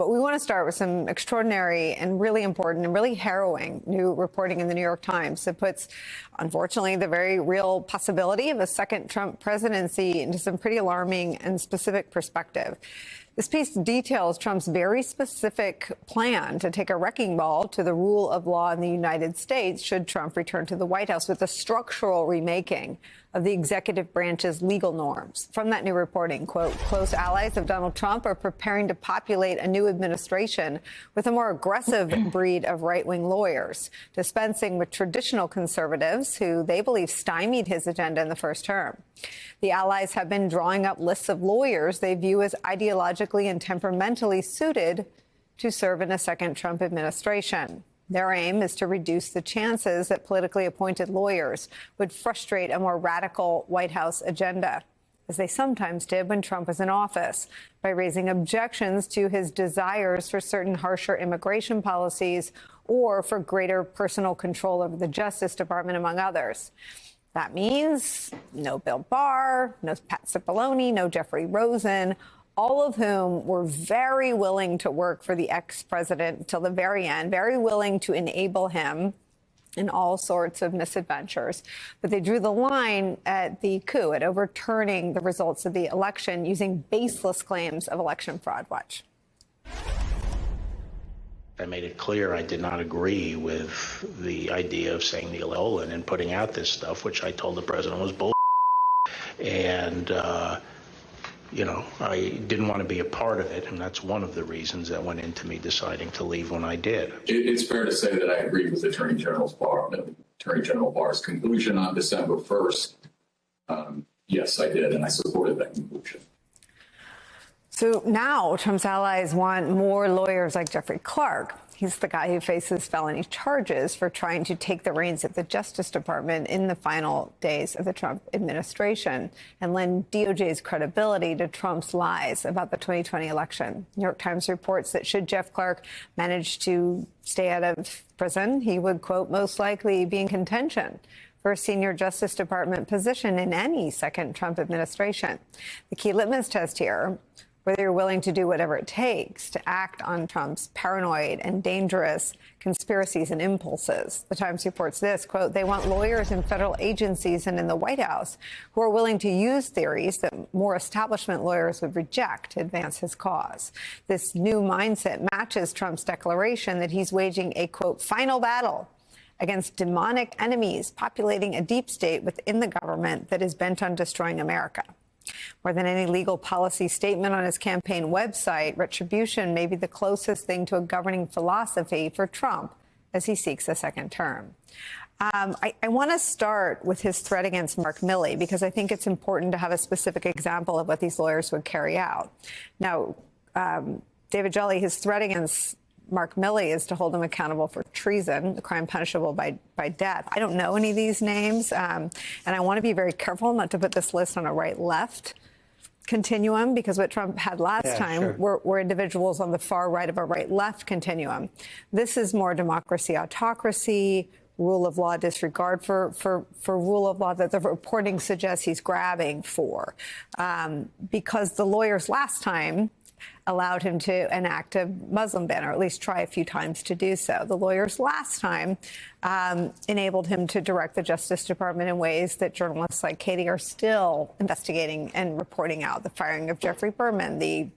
But we want to start with some extraordinary and really important and really harrowing new reporting in the New York Times that puts, unfortunately, the very real possibility of a second Trump presidency into some pretty alarming and specific perspective. This piece details Trump's very specific plan to take a wrecking ball to the rule of law in the United States should Trump return to the White House, with a structural remaking of the executive branch's legal norms. From that new reporting, quote, close allies of Donald Trump are preparing to populate a new administration with a more aggressive breed of right-wing lawyers, dispensing with traditional conservatives who they believe stymied his agenda in the first term. The allies have been drawing up lists of lawyers they view as ideologically and temperamentally suited to serve in a second Trump administration. Their aim is to reduce the chances that politically appointed lawyers would frustrate a more radical White House agenda, as they sometimes did when Trump was in office, by raising objections to his desires for certain harsher immigration policies or for greater personal control over the Justice Department, among others. That means no Bill Barr, no Pat Cipollone, no Jeffrey Rosen, all of whom were very willing to work for the ex-president till the very end, very willing to enable him in all sorts of misadventures. But they drew the line at the coup, at overturning the results of the election using baseless claims of election fraud. Watch. I made it clear I did not agree with the idea of saying Neil Olin and putting out this stuff, which I told the president was bull. And, you know, I didn't want to be a part of it, and that's one of the reasons that went into me deciding to leave when I did. It's fair to say that I agree with Attorney General Barr's conclusion on December 1st. Yes, I did, and I supported that conclusion. So now Trump's allies want more lawyers like Jeffrey Clark. He's the guy who faces felony charges for trying to take the reins at the Justice Department in the final days of the Trump administration and lend DOJ's credibility to Trump's lies about the 2020 election. New York Times reports that should Jeff Clark manage to stay out of prison, he would, quote, most likely be in contention for a senior Justice Department position in any second Trump administration. The key litmus test here, whether you're willing to do whatever it takes to act on Trump's paranoid and dangerous conspiracies and impulses. The Times reports this, quote, they want lawyers in federal agencies and in the White House who are willing to use theories that more establishment lawyers would reject to advance his cause. This new mindset matches Trump's declaration that he's waging a, quote, final battle against demonic enemies populating a deep state within the government that is bent on destroying America. More than any legal policy statement on his campaign website, retribution may be the closest thing to a governing philosophy for Trump as he seeks a second term. I want to start with his threat against Mark Milley, because I think it's important to have a specific example of what these lawyers would carry out. Now, David Jolly, his threat against Mark Milley is to hold him accountable for treason, a crime punishable by death. I don't know any of these names, and I want to be very careful not to put this list on a right-left continuum, because what Trump had last time were individuals on the far right of a right-left continuum. This is more democracy, autocracy, rule of law, disregard for rule of law that the reporting suggests he's grabbing for, because the lawyers last time allowed him to enact a Muslim ban, or at least try a few times to do so. The lawyers last time enabled him to direct the Justice Department in ways that journalists like Katie are still investigating and reporting out. The firing of Jeffrey Berman, the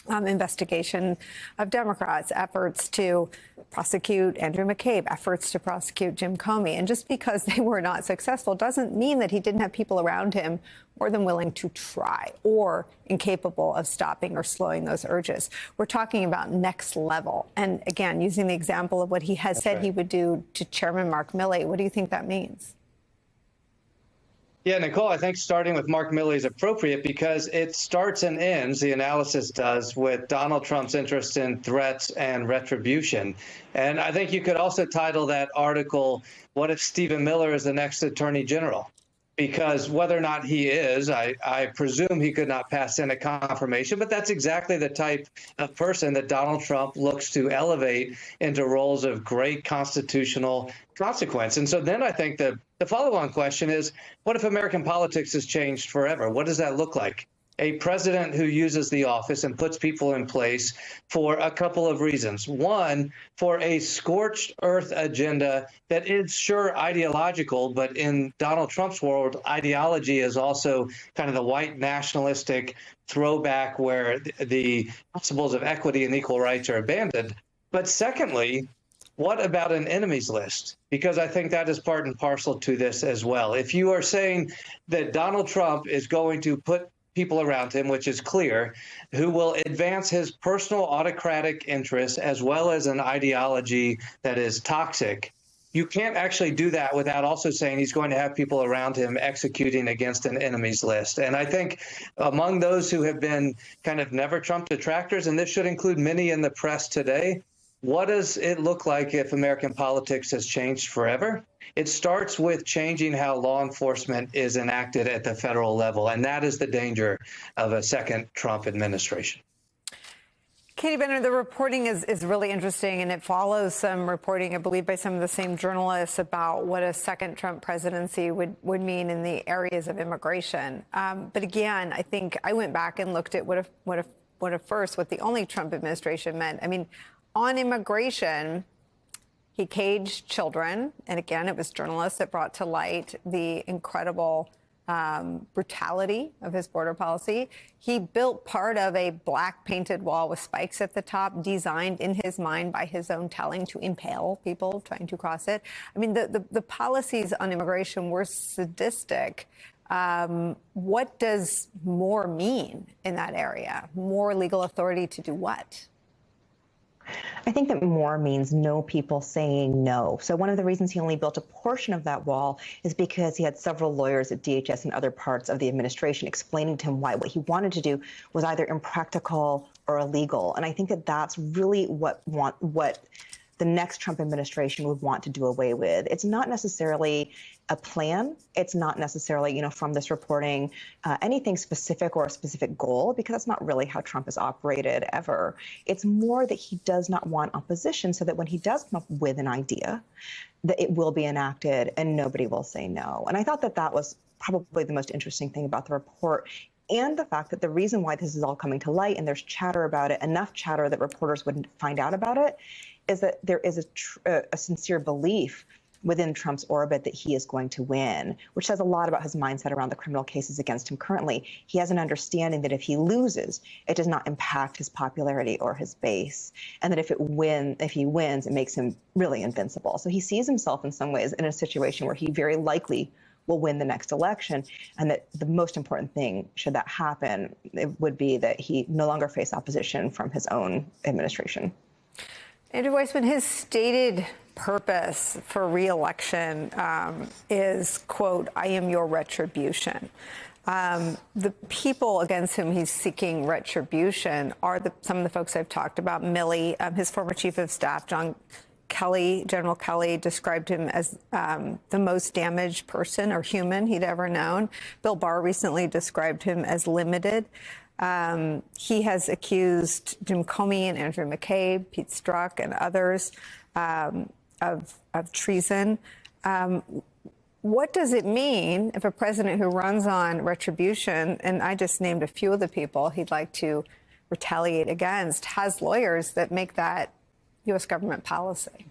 investigation of Democrats, efforts to prosecute Andrew McCabe, efforts to prosecute Jim Comey. And just because they were not successful doesn't mean that he didn't have people around him more than willing to try or incapable of stopping or slowing those urges. We're talking about next level. And again, using the example of what he has said he would do to Chairman Mark Milley, what do you think that means? Yeah, Nicole, I think starting with Mark Milley is appropriate because it starts and ends, the analysis does, with Donald Trump's interest in threats and retribution. And I think you could also title that article, What if Stephen Miller is the next Attorney General? Because whether or not he is, I presume he could not pass Senate confirmation, but that's exactly the type of person that Donald Trump looks to elevate into roles of great constitutional consequence. And so then I think the follow-on question is, what if American politics has changed forever? What does that look like? a president who uses the office and puts people in place for a couple of reasons. One, for a scorched earth agenda that is sure ideological, but in Donald Trump's world, ideology is also kind of the white nationalistic throwback where the principles of equity and equal rights are abandoned. But secondly, what about an enemies list? Because I think that is part and parcel to this as well. If you are saying that Donald Trump is going to put people around him, which is clear, who will advance his personal autocratic interests as well as an ideology that is toxic, you can't actually do that without also saying he's going to have people around him executing against an enemies list. And I think among those who have been kind of never Trump detractors, and this should include many in the press today, what does it look like if American politics has changed forever? It starts with changing how law enforcement is enacted at the federal level, and that is the danger of a second Trump administration. Katie Bennett, the reporting is really interesting, and it follows some reporting, I believe, by some of the same journalists about what a second Trump presidency would mean in the areas of immigration. But again, I think I went back and looked at what the only Trump administration meant. I mean, on immigration, he caged children. And again, it was journalists that brought to light the incredible brutality of his border policy. He built part of a black painted wall with spikes at the top, designed in his mind by his own telling to impale people trying to cross it. I mean, the policies on immigration were sadistic. What does more mean in that area? More legal authority to do what? I think that more means no people saying no. So one of the reasons he only built a portion of that wall is because he had several lawyers at DHS and other parts of the administration explaining to him why what he wanted to do was either impractical or illegal. And I think that that's really what the next Trump administration would want to do away with. It's not necessarily a plan. It's not necessarily, from this reporting, anything specific or a specific goal, because that's not really how Trump has operated ever. It's more that he does not want opposition so that when he does come up with an idea, that it will be enacted and nobody will say no. And I thought that that was probably the most interesting thing about the report. And the fact that the reason why this is all coming to light and there's chatter about it, enough chatter that reporters wouldn't find out about it, is that there is a sincere belief within Trump's orbit that he is going to win, which says a lot about his mindset around the criminal cases against him currently. He has an understanding that if he loses, it does not impact his popularity or his base, and that if he wins, it makes him really invincible. So he sees himself in some ways in a situation where he very likely will win the next election, and that the most important thing, should that happen, it would be that he no longer face opposition from his own administration. Andrew Weissmann, his stated purpose for re-election is, quote, "I am your retribution." The people against whom he's seeking retribution are some of the folks I've talked about. Milley, his former chief of staff, General Kelly, described him as the most damaged person or human he'd ever known. Bill Barr recently described him as limited. He has accused Jim Comey and Andrew McCabe, Pete Strzok, and others of treason. What does it mean if a president who runs on retribution, and I just named a few of the people he'd like to retaliate against, has lawyers that make that U.S. government policy?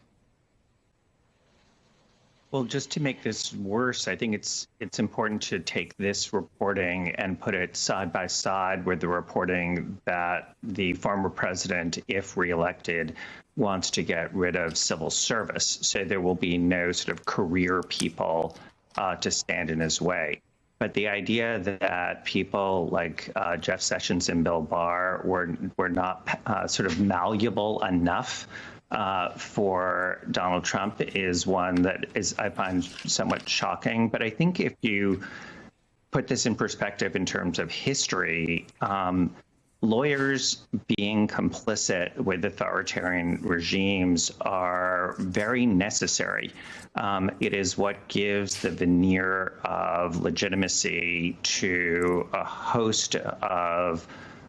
Well, just to make this worse, I think it's important to take this reporting and put it side by side with the reporting that the former president, if reelected, wants to get rid of civil service. So there will be no sort of career people to stand in his way. But the idea that people like Jeff Sessions and Bill Barr were not sort of malleable enough for Donald Trump is one that I find somewhat shocking. But I think if you put this in perspective in terms of history, lawyers being complicit with authoritarian regimes are very necessary. It is what gives the veneer of legitimacy to a host of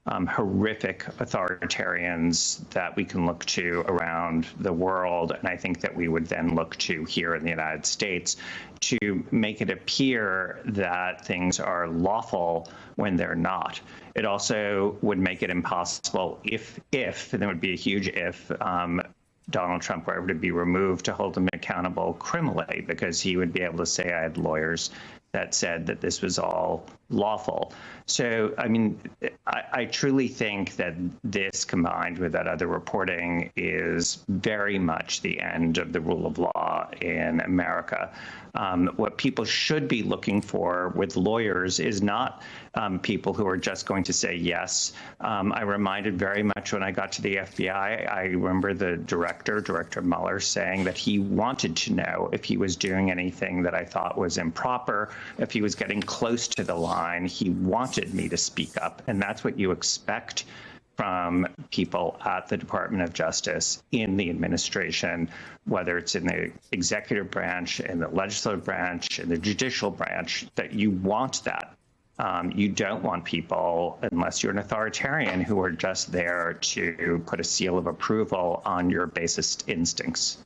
horrific authoritarians that we can look to around the world, and I think that we would then look to here in the United States to make it appear that things are lawful when they're not. It also would make it impossible if, and there would be a huge if, Donald Trump were ever to be removed, to hold him accountable criminally, because he would be able to say, I had lawyers that said that this was all lawful. So, I mean, I truly think that this, combined with that other reporting, is very much the end of the rule of law in America. What people should be looking for with lawyers is not people who are just going to say yes. I reminded very much when I got to the FBI, I remember the Director Mueller, saying that he wanted to know if he was doing anything that I thought was improper, if he was getting close to the line. He wanted me to speak up, and that's what you expect from people at the Department of Justice, in the administration, whether it's in the executive branch, in the legislative branch, in the judicial branch, that you want that. You don't want people, unless you're an authoritarian, who are just there to put a seal of approval on your basest instincts.